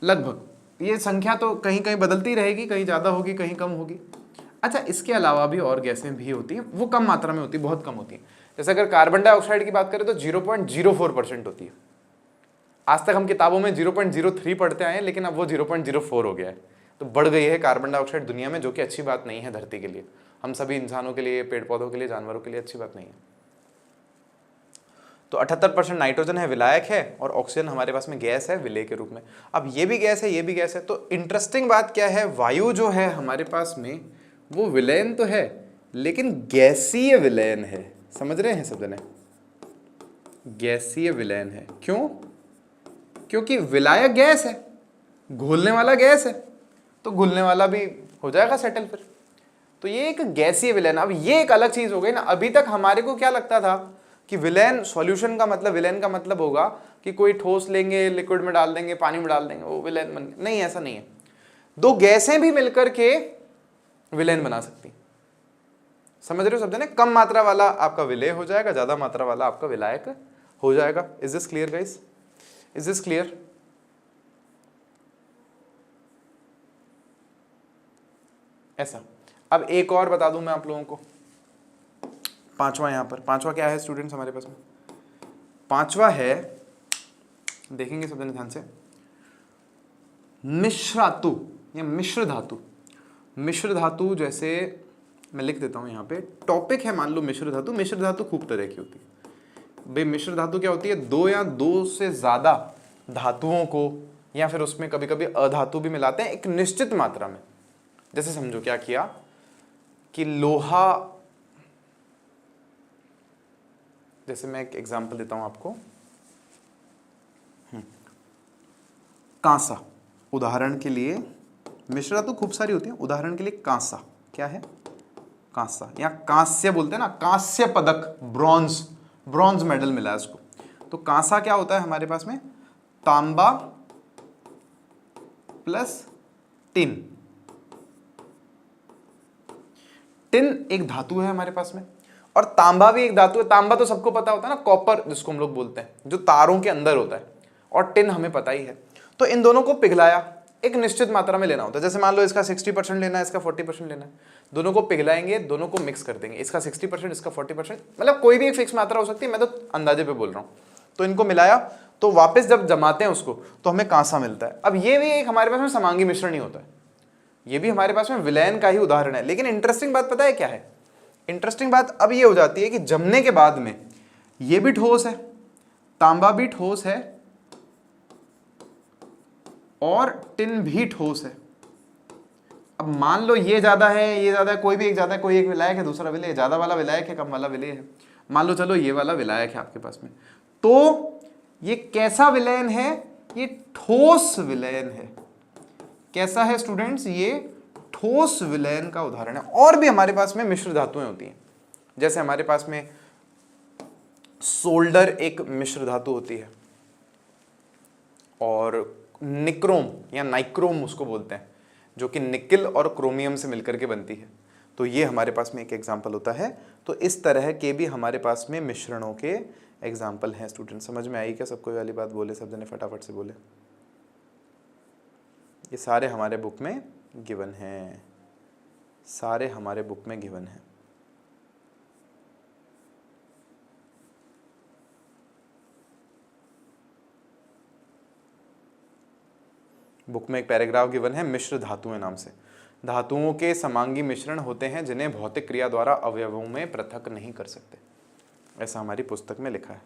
लगभग, ये संख्या तो कहीं कहीं बदलती रहेगी, कहीं ज्यादा होगी कहीं कम होगी। अच्छा, इसके अलावा भी और गैसें भी होती हैं, वो कम मात्रा में होती है, बहुत कम होती है। जैसे अगर कार्बन डाइऑक्साइड की बात करें तो 0.04% होती है। आज तक हम किताबों में 0.03 पढ़ते आए हैं, लेकिन अब वो 0.04 हो गया है। तो बढ़ गई है कार्बन डाइऑक्साइड दुनिया में, जो कि अच्छी बात नहीं है धरती के लिए, हम सभी इंसानों के लिए, पेड़ पौधों के लिए, जानवरों के लिए अच्छी बात नहीं है। तो 78% नाइट्रोजन है, विलायक है, और ऑक्सीजन हमारे पास में गैस है विलेय के रूप में। अब ये भी गैस है, ये भी गैस है। तो इंटरेस्टिंग बात क्या है, वायु जो है हमारे पास में वो विलयन तो है, लेकिन गैसीय विलयन है। समझ रहे हैं सब जने, गैसीय विलयन है। क्यों? क्योंकि विलायक गैस है, घुलने वाला गैस है, तो घुलने वाला भी हो जाएगा सेटल फिर। तो ये एक गैसीय विलयन। अब ये एक अलग चीज हो गई ना। अभी तक हमारे को क्या लगता था कि विलयन, सॉल्यूशन का मतलब, विलयन का मतलब होगा कि कोई ठोस लेंगे, लिक्विड में डाल देंगे, पानी में डाल देंगे, वो विलयन बन गया। नहीं, ऐसा नहीं है। दो गैसें भी मिलकर के विलयन बना सकती। समझ रहे हो सब जने? कम मात्रा वाला आपका विलेय हो जाएगा, ज्यादा मात्रा वाला आपका विलायक हो जाएगा। Is this clear guys? Is this clear? ऐसा। अब एक और बता दूं मैं आप लोगों को, पांचवा। यहां पर पांचवा क्या है स्टूडेंट्स हमारे पास में? पांचवा है, देखेंगे सब जने ध्यान से, मिश्रातु या मिश्र धातु। मिश्र धातु, जैसे मैं लिख देता हूं यहां पे, टॉपिक है मान लो मिश्र धातु। मिश्र धातु खूब तरह की होती है भाई। मिश्र धातु क्या होती है, दो या दो से ज्यादा धातुओं को, या फिर उसमें कभी कभी अधातु भी मिलाते हैं एक निश्चित मात्रा में। जैसे समझो क्या किया कि लोहा, जैसे मैं एक एग्जांपल देता हूं आपको, कांसा। उदाहरण के लिए मिश्र धातु खूब सारी होती है। उदाहरण के लिए कांसा, क्या है, कांसा, या कांस्य बोलते हैं ना, कांस्य पदक, ब्रॉन्ज, ब्रॉन्ज मेडल मिला है उसको। तो कांसा क्या होता है हमारे पास में, तांबा प्लस टिन। टिन एक धातु है हमारे पास में, और तांबा भी एक धातु है। तांबा तो सबको पता होता है ना, कॉपर जिसको हम लोग बोलते हैं, जो तारों के अंदर होता है। और टिन हमें पता ही है। तो इन दोनों को पिघलाया, एक निश्चित मात्रा में लेना होता है। जैसे मान लो इसका 60% लेना है, इसका 40% लेना है। दोनों को पिघलाएंगे, दोनों को मिक्स कर देंगे, इसका 60%, इसका 40%, मतलब कोई भी एक फिक्स मात्रा हो सकती है, मैं तो अंदाजे पे बोल रहा हूँ। तो इनको मिलाया, तो वापस जब जमाते हैं उसको, तो हमें कांसा मिलता है। अब ये भी एक हमारे पास में समांगी मिश्रण ही होता है, ये भी हमारे पास में विलयन का ही उदाहरण है। लेकिन इंटरेस्टिंग बात पता है क्या है? इंटरेस्टिंग बात अब ये हो जाती है कि जमने के बाद में ये भी ठोस है, तांबा भी ठोस है, और टिन भी ठोस है। अब मान लो ये ज्यादा है, ये ज्यादा है, कोई भी एक ज्यादा है, कोई एक विलायक है, दूसरा विलेय, ज्यादा वाला विलायक है, कम वाला विलेय है। मान लो चलो ये वाला विलायक है आपके पास में, तो ये कैसा विलयन है? ये ठोस विलयन है। कैसा है स्टूडेंट्स? ये ठोस विलयन का उदाहरण है। और भी हमारे पास में मिश्र धातुएं होती हैं, जैसे हमारे पास में सोल्डर एक मिश्र धातु होती है, और निक्रोम या नाइक्रोम उसको बोलते हैं, जो कि निकिल और क्रोमियम से मिलकर के बनती है। तो ये हमारे पास में एक एग्जाम्पल होता है। तो इस तरह के भी हमारे पास में मिश्रणों के एग्जाम्पल हैं। स्टूडेंट समझ में आई क्या? सबको वाली बात बोले, सब जने फटाफट से बोले। ये सारे हमारे बुक में गिवन हैं, सारे हमारे बुक में गिवन हैं। बुक में एक पैराग्राफ गिवन है मिश्र धातुएं नाम से। धातुओं के समांगी मिश्रण होते हैं जिन्हें भौतिक क्रिया द्वारा अवयवों में पृथक नहीं कर सकते, ऐसा हमारी पुस्तक में लिखा है।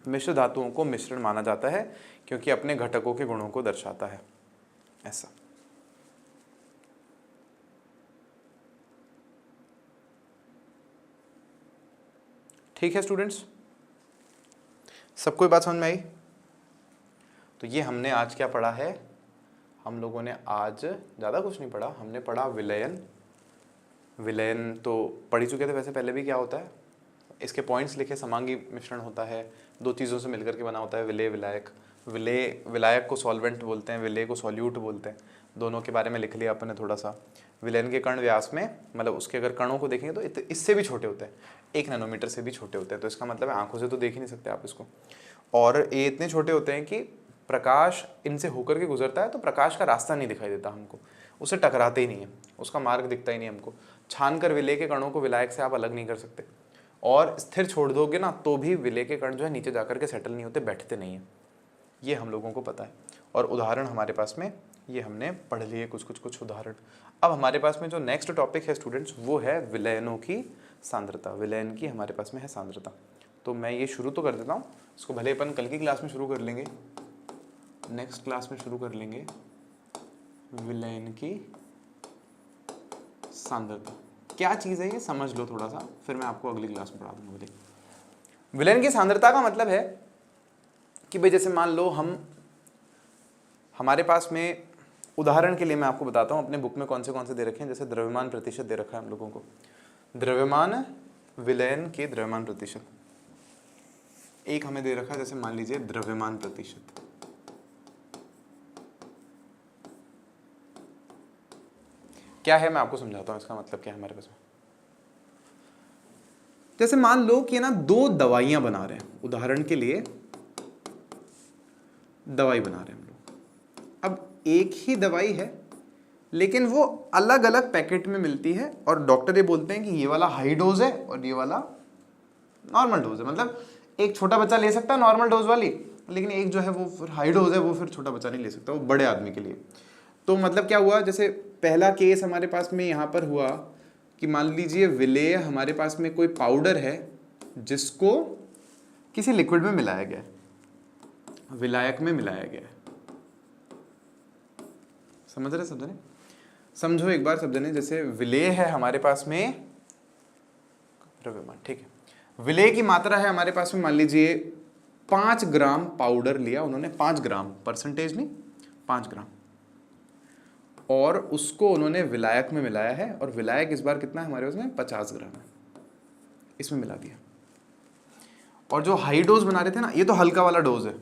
मिश्र धातुओं को मिश्रण माना जाता है क्योंकि अपने घटकों के गुणों को दर्शाता है, ऐसा। ठीक है स्टूडेंट्स, सबको ये बात समझ में आई? तो ये हमने आज क्या पढ़ा है? हम लोगों ने आज ज़्यादा कुछ नहीं पढ़ा, हमने पढ़ा विलयन। विलयन तो पढ़ ही चुके थे वैसे पहले भी। क्या होता है? इसके पॉइंट्स लिखे। समांगी मिश्रण होता है, दो चीज़ों से मिलकर के बना होता है विलेय विलायक। विलायक को सॉल्वेंट बोलते हैं, विलेय को सॉल्यूट बोलते हैं। दोनों के बारे में लिख लिया अपने थोड़ा सा। विलयन के कण व्यास में, मतलब उसके अगर कणों को देखेंगे तो इससे भी छोटे होते हैं, 1 नैनोमीटर से भी छोटे होते हैं। तो इसका मतलब है आंखों से तो देख ही नहीं सकते आप इसको। और ये इतने छोटे होते हैं कि प्रकाश इनसे होकर के गुजरता है तो प्रकाश का रास्ता नहीं दिखाई देता हमको, उससे टकराते ही नहीं है, उसका मार्ग दिखता ही नहीं हमको। छान कर विलेय के कणों को विलायक से आप अलग नहीं कर सकते, और स्थिर छोड़ दोगे ना तो भी विलेय के कण जो है नीचे जाकर के सेटल नहीं होते, बैठते नहीं है। ये हम लोगों को पता है। और उदाहरण हमारे पास में ये हमने पढ़ लिए कुछ उदाहरण। अब हमारे पास में जो नेक्स्ट टॉपिक है स्टूडेंट्स, वो है विलयनों की सांद्रता। विलयन की हमारे पास में है सांद्रता। तो मैं ये शुरू तो कर देता हूँ, इसको भले अपन कल की क्लास में शुरू कर लेंगे, नेक्स्ट क्लास में शुरू कर लेंगे विलयन की सांद्रता। क्या चीज़ है ये समझ लो थोड़ा सा, फिर मैं आपको अगली क्लास में पढ़ा दूंगा। बोले विलयन की सांद्रता का मतलब है कि भाई जैसे मान लो हमारे पास में, उदाहरण के लिए मैं आपको बताता हूँ अपने बुक में कौन से दे रखे हैं। जैसे द्रव्यमान प्रतिशत दे रखा है हम लोगों को, द्रव्यमान विलयन के द्रव्यमान प्रतिशत एक हमें दे रखा है। जैसे मान लीजिए द्रव्यमान प्रतिशत, क्या है मैं आपको समझाता हूँ इसका मतलब क्या है हमारे पास में। जैसे मान लो कि ना 2 दवाइयां बना रहे हैं, उदाहरण के लिए दवाई बना रहे हैं हम लोग। अब एक ही दवाई है लेकिन वो अलग अलग पैकेट में मिलती है, और डॉक्टर ये बोलते हैं कि ये वाला हाई डोज है और ये वाला नॉर्मल डोज है। मतलब एक छोटा बच्चा ले सकता है नॉर्मल डोज वाली, लेकिन एक जो है वो फिर हाई डोज है, वो फिर छोटा बच्चा नहीं ले सकता, वो बड़े आदमी के लिए। तो मतलब क्या हुआ, जैसे पहला केस हमारे पास में यहाँ पर हुआ कि मान लीजिए विलेय हमारे पास में कोई पाउडर है जिसको किसी लिक्विड में मिलाया गया, विलायक में मिलाया गया है। समझ रहे सब जने? समझो एक बार सब जने। जैसे विलेय है हमारे पास में द्रव्यमान, ठीक है। विलेय की मात्रा है हमारे पास में, मान लीजिए 5 ग्राम पाउडर लिया उन्होंने, 5 ग्राम, परसेंटेज नहीं, 5 ग्राम, और उसको उन्होंने विलायक में मिलाया है। और विलायक इस बार कितना है हमारे पास में? 50 ग्राम है, इसमें मिला दिया। और जो हाई डोज बना रहे थे ना, ये तो हल्का वाला डोज है।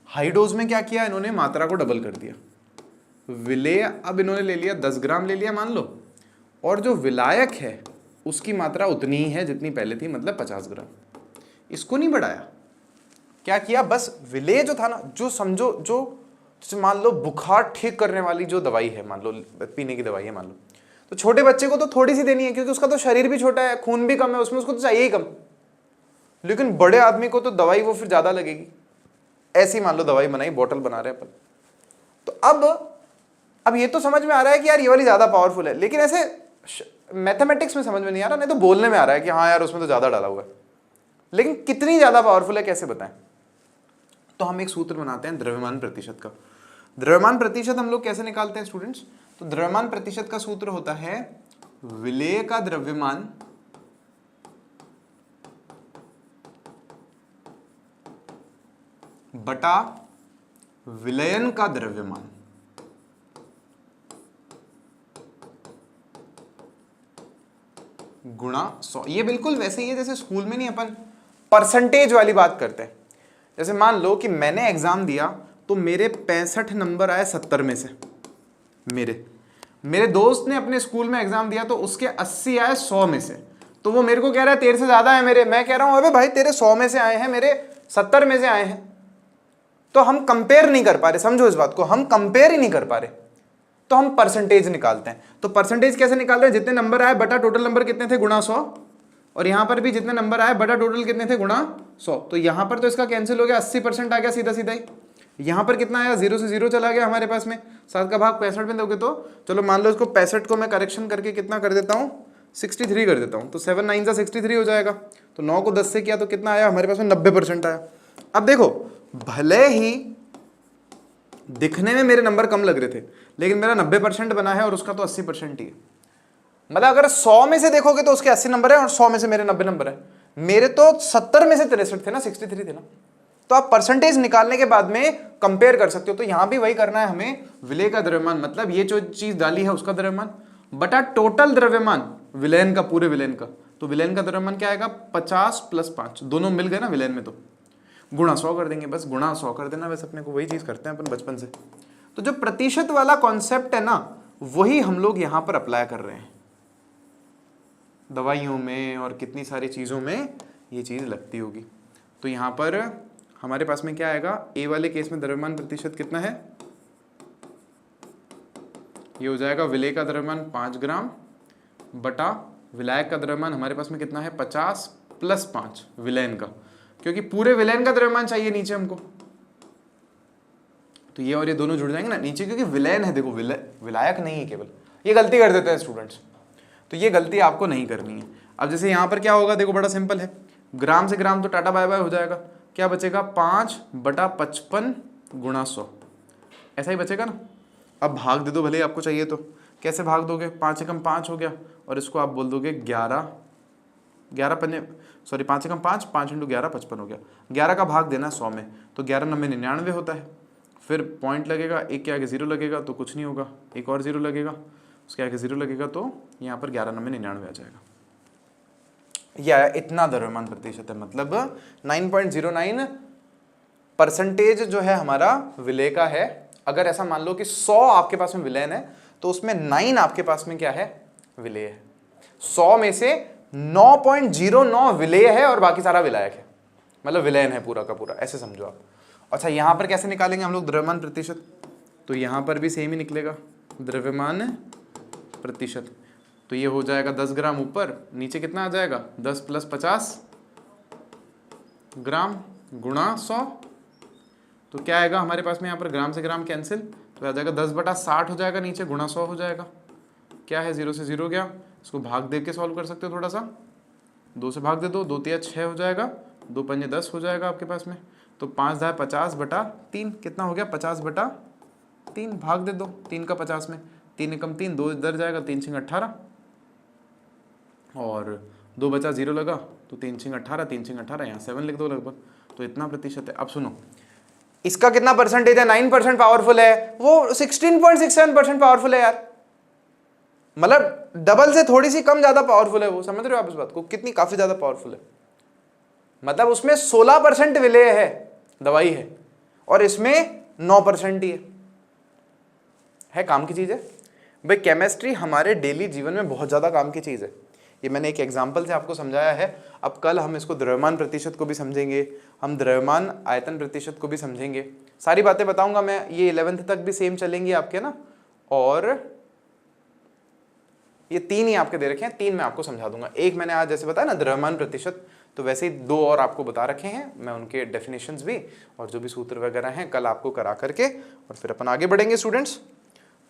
हाई डोज में क्या किया इन्होंने? मात्रा को डबल कर दिया। विलेय अब इन्होंने ले लिया 10 ग्राम ले लिया मान लो, और जो विलायक है उसकी मात्रा उतनी ही है जितनी पहले थी, मतलब 50 ग्राम। इसको नहीं बढ़ाया। क्या किया? बस विलेय जो था ना, जो समझो, जो जैसे मान लो बुखार ठीक करने वाली जो दवाई है, मान लो पीने की दवाई है मान लो, तो छोटे बच्चे को तो थोड़ी सी देनी है क्योंकि उसका तो शरीर भी छोटा है, खून भी कम है उसमें, उसको तो चाहिए ही कम। लेकिन बड़े आदमी को तो दवाई वो फिर ज्यादा लगेगी। ऐसी मान लो दवाई बनाई, बोतल बना रहे हैं अपन, तो अब ये तो समझ में आ रहा है कि यार ये वाली ज्यादा पावरफुल है, लेकिन ऐसे मैथमेटिक्स में समझ में नहीं आ रहा, नहीं तो बोलने में आ रहा है कि हाँ यार उसमें तो ज्यादा डाला हुआ है, लेकिन कितनी ज्यादा पावरफुल है कैसे बताएं? तो हम एक सूत्र बनाते हैं द्रव्यमान प्रतिशत का। द्रव्यमान प्रतिशत हम लोग कैसे निकालते हैं स्टूडेंट्स? तो द्रव्यमान प्रतिशत का सूत्र होता है विलेय का द्रव्यमान बटा विलयन का द्रव्यमान गुणा 100। ये बिल्कुल वैसे ही है जैसे स्कूल में नहीं अपन परसेंटेज वाली बात करते हैं। जैसे मान लो कि मैंने एग्जाम दिया तो मेरे 65 नंबर आए 70 में से। मेरे दोस्त ने अपने स्कूल में एग्जाम दिया तो उसके 80 आए 100 में से। तो वो मेरे को कह रहा है तेरे से ज्यादा है मेरे, मैं कह रहा हूं अबे भाई तेरे 100 में से आए हैं, मेरे 70 में से आए हैं। तो हम कंपेयर नहीं कर पा रहे, समझो इस बात को, हम कंपेयर ही नहीं कर पा रहे। तो हम परसेंटेज निकालते हैं। तो परसेंटेज कैसे निकाल रहे हैं? जितने नंबर आए बटा टोटल नंबर कितने थे गुणा 100, और यहां पर भी जितने नंबर आए बटा टोटल कितने थे गुणा 100। तो यहां पर तो इसका कैंसिल हो गया, 80% आ गया सीधा सीधा ही। यहां पर कितना आया, 0 से 0 चला गया हमारे पास में। 7 का भाग 65 में दोगे तो चलो मान लो इसको 65 को मैं करेक्शन करके कितना कर देता हूं, 63 कर देता हूं। तो 7 9 से 63 हो जाएगा। तो 9 को 10 से किया तो कितना आया हमारे पास में, 90% आया। अब देखो भले ही दिखने में मेरे नंबर कम लग रहे थे लेकिन मेरा 90% बना है और उसका तो 80% ही है। मतलब अगर 100 में से देखोगे तो उसके 80 नंबर है और 100 में से मेरे 90 नंबर है। मेरे तो 70 में से 63 थे ना, 63 थे ना। तो आप परसेंटेज निकालने के बाद में कंपेयर कर सकते हो। तो यहां भी वही करना है हमें, विलय का द्रव्यमान मतलब ये जो चीज डाली है उसका द्रव्यमान बटा टोटल द्रव्यमान विलयन का, पूरे विलयन का। तो विलयन का द्रव्यमान क्या आएगा, 50 + 5, दोनों मिल गए ना विलयन में, तो गुणा 100 कर देंगे, बस गुणा 100 कर देना। वैसे अपने को वही चीज करते हैं अपन बचपन से। तो जो प्रतिशत वाला कॉन्सेप्ट है ना वही हम लोग यहां पर अप्लाई कर रहे हैं। दवाइयों में और कितनी सारी चीजों में ये चीज लगती होगी। तो यहां पर हमारे पास में क्या आएगा, ए वाले केस में द्रव्यमान प्रतिशत कितना है, ये हो जाएगा विलय का द्रव्यमान 5 ग्राम बटा विलायक का द्रव्यमान हमारे पास में कितना है, 50 + 5 विलयन का, क्योंकि पूरे विलयन का द्रव्यमान चाहिए नीचे हमको। तो ये और ये दोनों जुड़ जाएंगे ना नीचे, क्योंकि विलयन है, देखो विलायक नहीं है केवल। ये गलती कर देते हैं स्टूडेंट्स, तो ये गलती आपको नहीं करनी है। अब जैसे यहाँ पर क्या होगा, देखो बड़ा सिंपल है, ग्राम से ग्राम तो टाटा बाय बाय हो जाएगा। क्या बचेगा, 5/55 गुणा 100, ऐसा ही बचेगा ना। अब भाग दे दो भले ही आपको चाहिए तो। कैसे भाग दोगे, 5 एकम 5 हो गया और इसको आप बोल दोगे 11 पन्ने, सॉरी 5 एकम 5, 5 × 11 55 हो गया। 11 का भाग देना 100 में, तो 11 9 99 होता है। फिर पॉइंट लगेगा, एक के आगे 0 लगेगा तो कुछ नहीं होगा, एक और 0 लगेगा, उसके आगे 0 लगेगा तो यहाँ पर 11 9 99 आ जाएगा। यह इतना द्रव्यमान प्रतिशत है, मतलब 9.09% जो है हमारा विलय का है। अगर ऐसा मान लो कि 100 आपके पास में विलयन है तो उसमें 9 आपके पास में क्या है, विलय है। 100 में से 9.09 विलय है और बाकी सारा विलायक है, मतलब विलयन है पूरा का पूरा, ऐसे समझो आप। अच्छा यहां पर कैसे निकालेंगे हम लोग द्रव्यमान प्रतिशत, तो यहां पर भी सेम ही निकलेगा द्रव्यमान प्रतिशत। तो ये हो जाएगा 10 ग्राम ऊपर, नीचे कितना आ जाएगा, 10 + 50 ग्राम गुणा 100। तो क्या आएगा हमारे पास में, यहाँ पर ग्राम से ग्राम कैंसिल, तो आ जाएगा 10/60 हो जाएगा, नीचे गुणा 100 हो जाएगा। क्या है, 0 से 0 गया, इसको भाग दे के सॉल्व कर सकते हो थोड़ा सा। 2 से भाग दे दो, 2 × 6 हो जाएगा, 2 × 10 हो जाएगा आपके पास में। तो 5 × 50/3 कितना हो गया, 50/3 भाग दे दो 3 का 50 में, 3 एकम 3, 2 इधर जाएगा, 3 × 18 और 2 बचा, 0 लगा तो 3 × 18, 3 × 18 यहाँ 7 लिख दो लगभग। तो इतना प्रतिशत है। अब सुनो इसका कितना परसेंटेज है, 9% पावरफुल है, वो 16.67% पावरफुल है यार, मतलब डबल से थोड़ी सी कम ज्यादा पावरफुल है वो। समझ रहे हो आप इस बात को, कितनी काफी ज्यादा पावरफुल है। मतलब उसमें 16% विलय है, दवाई है, और इसमें 9% ही है काम की चीज है भाई। केमिस्ट्री हमारे डेली जीवन में बहुत ज्यादा काम की चीज है। ये मैंने एक एग्जांपल से आपको समझाया है। अब कल हम इसको द्रव्यमान प्रतिशत को भी समझेंगे, हम द्रव्यमान आयतन प्रतिशत को भी समझेंगे, सारी बातें बताऊंगा मैं। ये 11th तक भी सेम चलेंगी आपके ना, और ये 3 ही आपके दे रखे हैं, 3 मैं आपको समझा दूंगा। एक मैंने आज जैसे बताया ना द्रव्यमान प्रतिशत, तो वैसे ही 2 और आपको बता रखे हैं मैं, उनके डेफिनेशंस भी और जो भी सूत्र वगैरह हैं कल आपको करा करके, और फिर अपन आगे बढ़ेंगे स्टूडेंट्स।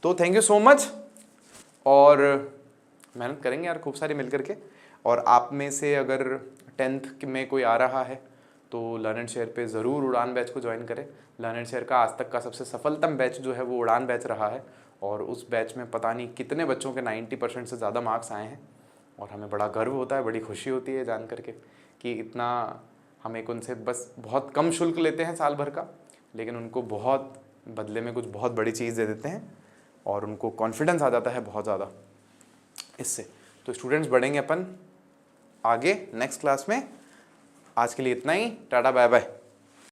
तो थैंक यू सो मच, और मेहनत करेंगे यार खूब सारी मिल करके। और आप में से अगर 10th में कोई आ रहा है तो लर्न एंड शेयर पे ज़रूर उड़ान बैच को ज्वाइन करें। लर्न एंड शेयर का आज तक का सबसे सफलतम बैच जो है वो उड़ान बैच रहा है, और उस बैच में पता नहीं कितने बच्चों के 90% से ज़्यादा मार्क्स आए हैं, और हमें बड़ा गर्व होता है, बड़ी खुशी होती है जान करके कि इतना हम एक उनसे बस बहुत कम शुल्क लेते हैं साल भर का, लेकिन उनको बहुत बदले में कुछ बहुत बड़ी चीज़ दे देते हैं और उनको कॉन्फिडेंस आ जाता है बहुत ज़्यादा इससे। तो स्टूडेंट्स बढ़ेंगे अपन आगे नेक्स्ट क्लास में। आज के लिए इतना ही, टाटा बाय बाय।